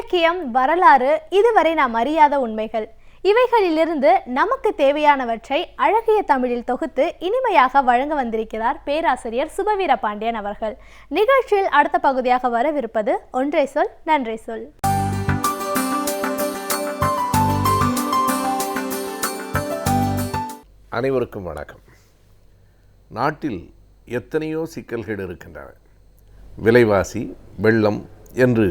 இலக்கியம், வரலாறு, இதுவரை நாம் அறியாத உண்மைகள், இவைகளிலிருந்து நமக்கு தேவையானவற்றை அழகிய தமிழில் தொகுத்து இனிமையாக வழங்க வந்திருக்கிறார் பேராசிரியர் சுபவீர பாண்டியன் அவர்கள். நிகழ்ச்சியில் அடுத்த பகுதியாக வரவிருப்பது ஒன்றை சொல் நன்றை சொல். அனைவருக்கும் வணக்கம். நாட்டில் எத்தனையோ சிக்கல்கள் இருக்கின்றன. விலைவாசி, வெள்ளம் என்று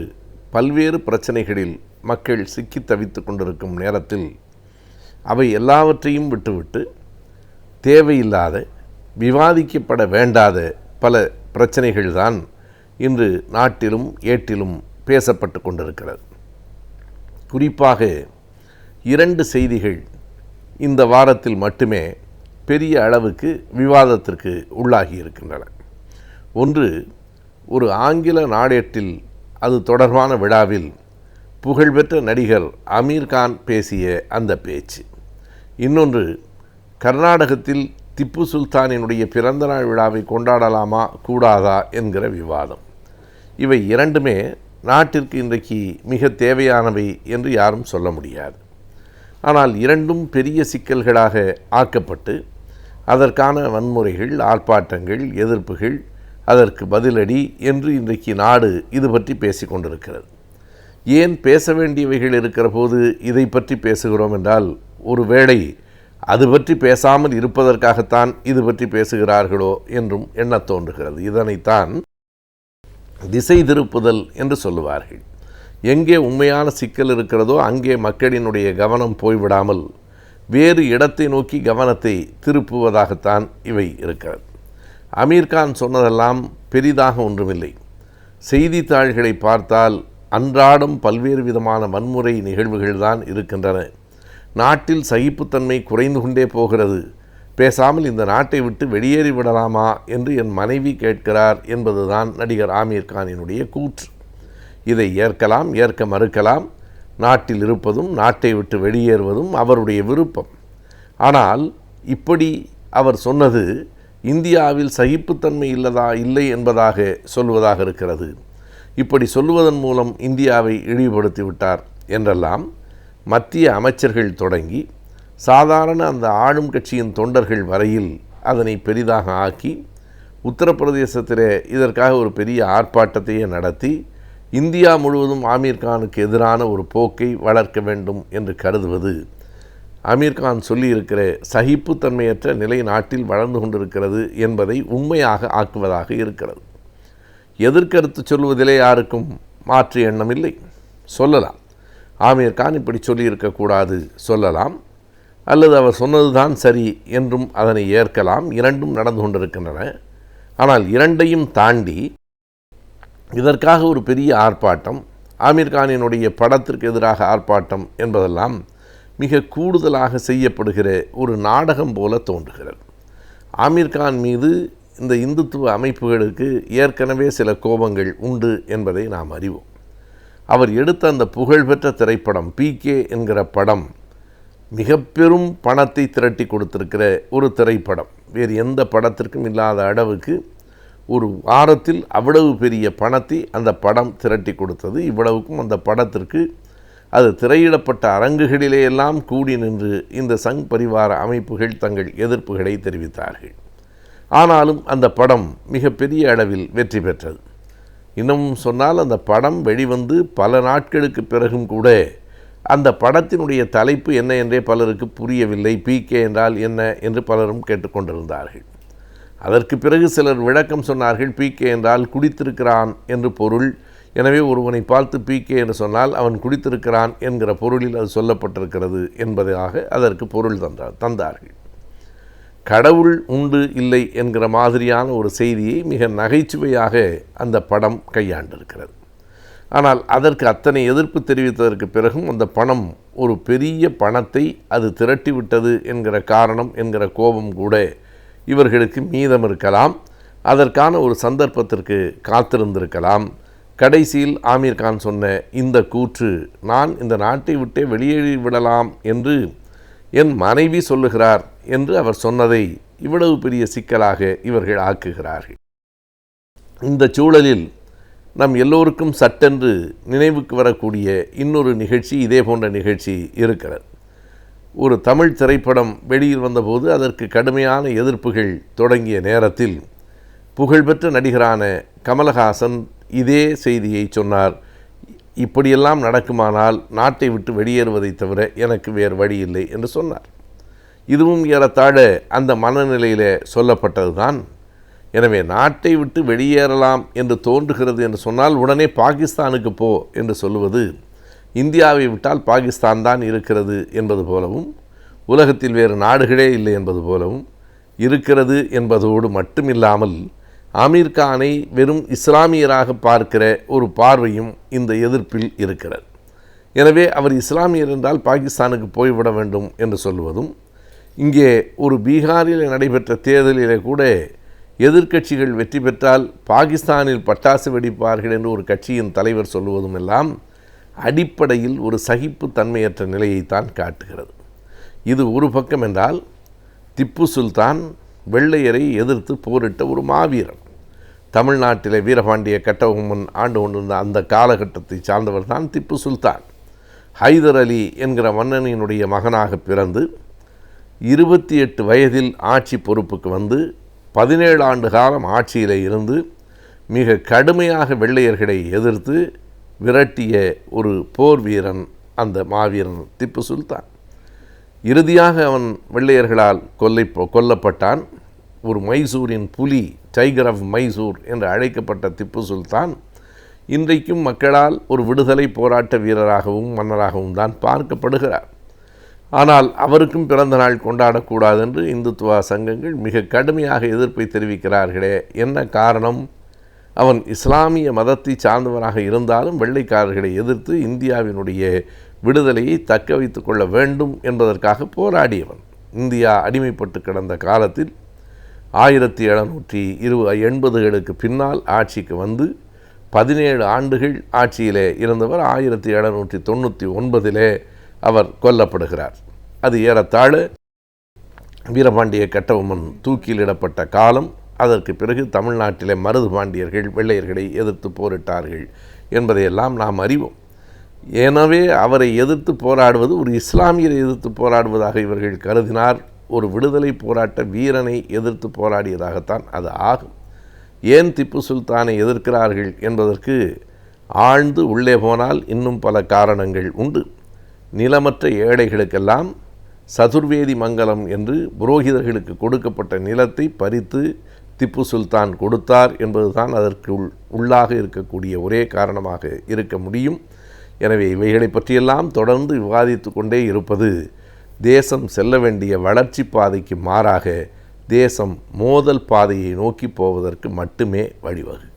பல்வேறு பிரச்சனைகளில் மக்கள் சிக்கி தவித்து கொண்டிருக்கும் நேரத்தில் அவை எல்லாவற்றையும் விட்டுவிட்டு தேவையில்லாத, விவாதிக்கப்பட வேண்டாத பல பிரச்சனைகள்தான் இன்று நாட்டிலும் ஏட்டிலும் பேசப்பட்டு கொண்டிருக்கிறது. குறிப்பாக 2 செய்திகள் இந்த வாரத்தில் மட்டுமே பெரிய அளவுக்கு விவாதத்திற்கு உள்ளாகி இருக்கின்றன. ஒன்று, ஒரு ஆங்கில நாளேட்டில் அது தொடர்பான விழாவில் புகழ்பெற்ற நடிகர் அமீர்கான் பேசிய அந்த பேச்சு. இன்னொன்று, கர்நாடகத்தில் திப்பு சுல்தானினுடைய பிறந்தநாள் விழாவை கொண்டாடலாமா கூடாதா என்கிற விவாதம். இவை இரண்டுமே நாட்டிற்கு இன்றைக்கு மிக தேவையானவை என்று யாரும் சொல்ல முடியாது. ஆனால் இரண்டும் பெரிய சிக்கல்களாக ஆக்கப்பட்டு அதற்கான வன்முறைகள், ஆர்ப்பாட்டங்கள், எதிர்ப்புகள், அதற்கு பதிலடி என்று இன்றைக்கு நாடு இது பற்றி பேசி கொண்டிருக்கிறது. ஏன் பேச வேண்டியவைகள் இருக்கிற போது இதை பற்றி பேசுகிறோம் என்றால், ஒருவேளை அது பற்றி பேசாமல் இருப்பதற்காகத்தான் இது பற்றி பேசுகிறார்களோ என்றும் எண்ணத் தோன்றுகிறது. இதனைத்தான் திசை திருப்புதல் என்று சொல்லுவார்கள். எங்கே உண்மையான சிக்கல் இருக்கிறதோ அங்கே மக்களினுடைய கவனம் போய்விடாமல் வேறு இடத்தை நோக்கி கவனத்தை திருப்புவதாகத்தான் இவை இருக்கிறது. அமீர்கான் சொன்னதெல்லாம் பெரிதாக ஒன்றுமில்லை. செய்தித்தாள்களை பார்த்தால் அன்றாடம் பல்வேறு விதமான வன்முறை நிகழ்வுகள்தான் இருக்கின்றன. நாட்டில் சகிப்புத்தன்மை குறைந்து கொண்டே போகிறது. பேசாமல் இந்த நாட்டை விட்டு வெளியேறிவிடலாமா என்று என் மனைவி கேட்கிறார் என்பதுதான் நடிகர் அமீர்கானினுடைய கூற்று. இதை ஏற்கலாம், ஏற்க மறுக்கலாம். நாட்டில் இருப்பதும் நாட்டை விட்டு வெளியேறுவதும் அவருடைய விருப்பம். ஆனால் இப்படி அவர் சொன்னது இந்தியாவில் சகிப்புத்தன்மை இல்லை என்பதாக சொல்வதாக இருக்கிறது. இப்படி சொல்லுவதன் மூலம் இந்தியாவை இழிவுபடுத்தி விட்டார் என்றெல்லாம் மத்திய அமைச்சர்கள் தொடங்கி சாதாரண அந்த ஆளும் கட்சியின் தொண்டர்கள் வரையில் அதனை பெரிதாக ஆக்கி உத்தரப்பிரதேசத்திலே இதற்காக ஒரு பெரிய ஆர்ப்பாட்டத்தையே நடத்தி இந்தியா முழுவதும் அமீர்கானுக்கு எதிரான ஒரு போக்கை வளர்க்க வேண்டும் என்று கருதுவது அமீர்கான் சொல்லியிருக்கிற சகிப்புத்தன்மையற்ற நிலை நாட்டில் வளர்ந்து கொண்டிருக்கிறது என்பதை உண்மையாக ஆக்குவதாக இருக்கிறது. எதிர்கருத்து சொல்வதிலே யாருக்கும் மாற்று எண்ணம் இல்லை. சொல்லலாம், அமீர்கான் இப்படி சொல்லியிருக்கக்கூடாது சொல்லலாம், அல்லது அவர் சொன்னதுதான் சரி என்றும் அதனை ஏற்கலாம். இரண்டும் நடந்து கொண்டிருக்கின்றன. ஆனால் இரண்டையும் தாண்டி இதற்காக ஒரு பெரிய ஆர்ப்பாட்டம், அமீர்கானினுடைய படத்திற்கு எதிராக ஆர்ப்பாட்டம் என்பதெல்லாம் மிக கூடுதலாக செய்யப்படுகிற ஒரு நாடகம் போல தோன்றுகிறது. அமீர்கான் மீது இந்த இந்துத்துவ அமைப்புகளுக்கு ஏற்கனவே சில கோபங்கள் உண்டு என்பதை நாம் அறிவோம். அவர் எடுத்த அந்த புகழ்பெற்ற திரைப்படம் PK என்கிற படம் மிக பெரும் பணத்தை திரட்டி கொடுத்திருக்கிற ஒரு திரைப்படம். வேறு எந்த படத்திற்கும் இல்லாத அளவுக்கு ஒரு வாரத்தில் அவ்வளவு பெரிய பணத்தை அந்த படம் திரட்டி கொடுத்தது. இவ்வளவுக்கும் அந்த படத்திற்கு அது திரையிடப்பட்ட அரங்குகளிலேயெல்லாம் கூடி நின்று இந்த சங் பரிவார அமைப்புகள் தங்கள் எதிர்ப்புகளை தெரிவித்தார்கள். ஆனாலும் அந்த படம் மிகப்பெரிய அளவில் வெற்றி பெற்றது. இன்னமும் சொன்னால் அந்த படம் வெளிவந்து பல நாட்களுக்கு பிறகும் கூட அந்த படத்தினுடைய தலைப்பு என்ன என்றே பலருக்கு புரியவில்லை. PK என்றால் என்ன என்று பலரும் கேட்டுக்கொண்டிருந்தார்கள். அதற்கு பிறகு சிலர் விளக்கம் சொன்னார்கள். PK என்றால் குடித்திருக்கிறான் என்று பொருள். எனவே ஒருவனை பார்த்து PK என்று சொன்னால் அவன் குடித்திருக்கிறான் என்கிற பொருளில் அது சொல்லப்பட்டிருக்கிறது என்பதாக அதற்கு பொருள் தந்தார்கள். கடவுள் உண்டு இல்லை என்கிற மாதிரியான ஒரு செய்தியை மிக நகைச்சுவையாக அந்த படம் கையாண்டிருக்கிறது. ஆனால் அதற்கு அத்தனை எதிர்ப்பு தெரிவித்ததற்கு பிறகும் அந்த பணம் ஒரு பெரிய பணத்தை அது திரட்டிவிட்டது என்கிற காரணம், என்கிற கோபம் கூட இவர்களுக்கு மீதம் இருக்கலாம். அதற்கான ஒரு சந்தர்ப்பத்திற்கு காத்திருந்திருக்கலாம். கடைசியில் அமீர்கான் சொன்ன இந்த கூற்று, நான் இந்த நாட்டை விட்டே வெளியேறிவிடலாம் என்று என் மனைவி சொல்லுகிறார் என்று அவர் சொன்னதை இவ்வளவு பெரிய சிக்கலாக இவர்கள் ஆக்குகிறார்கள். இந்த சூழலில் நம் எல்லோருக்கும் சட்டென்று நினைவுக்கு வரக்கூடிய இன்னொரு நிகழ்ச்சி, இதே போன்ற நிகழ்ச்சி இருக்கிறது. ஒரு தமிழ் திரைப்படம் வெளியில் வந்தபோது அதற்கு கடுமையான எதிர்ப்புகள் தொடங்கிய நேரத்தில் புகழ்பெற்ற நடிகரான கமலஹாசன் இதே செய்தியை சொன்னார். இப்படியெல்லாம் நடக்குமானால் நாட்டை விட்டு வெளியேறுவதை தவிர எனக்கு வேறு வழி இல்லை என்று சொன்னார். இதுவும் ஏறத்தாழ அந்த மனநிலையில் சொல்லப்பட்டது தான். எனவே நாட்டை விட்டு வெளியேறலாம் என்று தோன்றுகிறது என்று சொன்னால் உடனே பாகிஸ்தானுக்கு போ என்று சொல்லுவது இந்தியாவை விட்டால் பாகிஸ்தான் தான் இருக்கிறது என்பது போலவும், உலகத்தில் வேறு நாடுகளே இல்லை என்பது போலவும் இருக்கிறது என்பதோடு மட்டுமில்லாமல் ஆமீர் கானை வெறும் இஸ்லாமியராக பார்க்கிற ஒரு பார்வையும் இந்த எதிர்ப்பில் இருக்கிறது. எனவே அவர் இஸ்லாமியர் என்றால் பாகிஸ்தானுக்கு போய்விட வேண்டும் என்று சொல்லுவதும், இங்கே ஒரு பீகாரில் நடைபெற்ற தேர்தலிலே கூட எதிர்க்கட்சிகள் வெற்றி பெற்றால் பாகிஸ்தானில் பட்டாசு வெடிப்பார்கள் என்று ஒரு கட்சியின் தலைவர் சொல்லுவதும் எல்லாம் அடிப்படையில் ஒரு சகிப்புத்தன்மையற்ற நிலையைத்தான் காட்டுகிறது. இது ஒரு பக்கம் என்றால், திப்பு சுல்தான் வெள்ளையரை எதிர்த்து போரிட்ட ஒரு மாவீரன். தமிழ்நாட்டிலே வீரபாண்டிய கட்டபொம்மன் ஆண்டு கொண்டிருந்த அந்த காலகட்டத்தை சார்ந்தவர் தான் திப்பு சுல்தான். ஹைதர் அலி என்கிற மன்னனினுடைய மகனாக பிறந்து 28 வயதில் ஆட்சி பொறுப்புக்கு வந்து 17 ஆண்டு காலம் ஆட்சியில் இருந்து மிக கடுமையாக வெள்ளையர்களை எதிர்த்து விரட்டிய ஒரு போர் வீரன் அந்த மாவீரன் திப்பு சுல்தான். இறுதியாக அவன் வெள்ளையர்களால் கொல்லப்பட்டான். ஒரு மைசூரின் புலி, டைகர் ஆஃப் மைசூர் என்று அழைக்கப்பட்ட திப்பு சுல்தான் இன்றைக்கும் மக்களால் ஒரு விடுதலை போராட்ட வீரராகவும் மன்னராகவும் தான் பார்க்கப்படுகிறார். ஆனால் அவருக்கும் பிறந்த நாள் கொண்டாடக்கூடாது என்று இந்துத்துவ சங்கங்கள் மிக கடுமையாக எதிர்ப்பை தெரிவிக்கிறார்களே. என்ன காரணம்? அவன் இஸ்லாமிய மதத்தை சார்ந்தவராக இருந்தாலும் வெள்ளைக்காரர்களை எதிர்த்து இந்தியாவினுடைய விடுதலையை தக்க வைத்து கொள்ள வேண்டும் என்பதற்காக போராடியவன். இந்தியா அடிமைப்பட்டு கிடந்த காலத்தில் 1780களுக்கு பின்னால் ஆட்சிக்கு வந்து 17 ஆண்டுகள் ஆட்சியிலே இருந்தவர் 1799 அவர் கொல்லப்படுகிறார். அது ஏறத்தாழ வீரபாண்டிய கட்டபொம்மன் தூக்கிலிடப்பட்ட காலம். அதற்கு பிறகு தமிழ்நாட்டிலே மருது பாண்டியர்கள் வெள்ளையர்களை எதிர்த்து போரிட்டார்கள் என்பதையெல்லாம் நாம் அறிவோம். எனவே அவரை எதிர்த்து போராடுவது ஒரு இஸ்லாமியரை எதிர்த்து போராடுவதாக இவர்கள் கருதினார். ஒரு விடுதலை போராட்ட வீரனை எதிர்த்து போராடியதாகத்தான் அது ஆகும். ஏன் திப்பு சுல்தானை எதிர்க்கிறார்கள் என்பதற்கு ஆழ்ந்து உள்ளே போனால் இன்னும் பல காரணங்கள் உண்டு. நிலமற்ற ஏழைகளுக்கெல்லாம் சதுர்வேதி மங்கலம் என்று புரோகிதர்களுக்கு கொடுக்கப்பட்ட நிலத்தை பறித்து திப்பு சுல்தான் கொடுத்தார் என்பதுதான் அதற்கு உள்ளாக இருக்கக்கூடிய ஒரே காரணமாக இருக்க முடியும். எனவே இவைகளை பற்றியெல்லாம் தொடர்ந்து விவாதித்து கொண்டே இருப்பது தேசம் செல்ல வேண்டிய வளர்ச்சி பாதைக்கு மாறாக தேசம் மோதல் பாதையை நோக்கி போவதற்கு மட்டுமே வழிவகுக்கும்.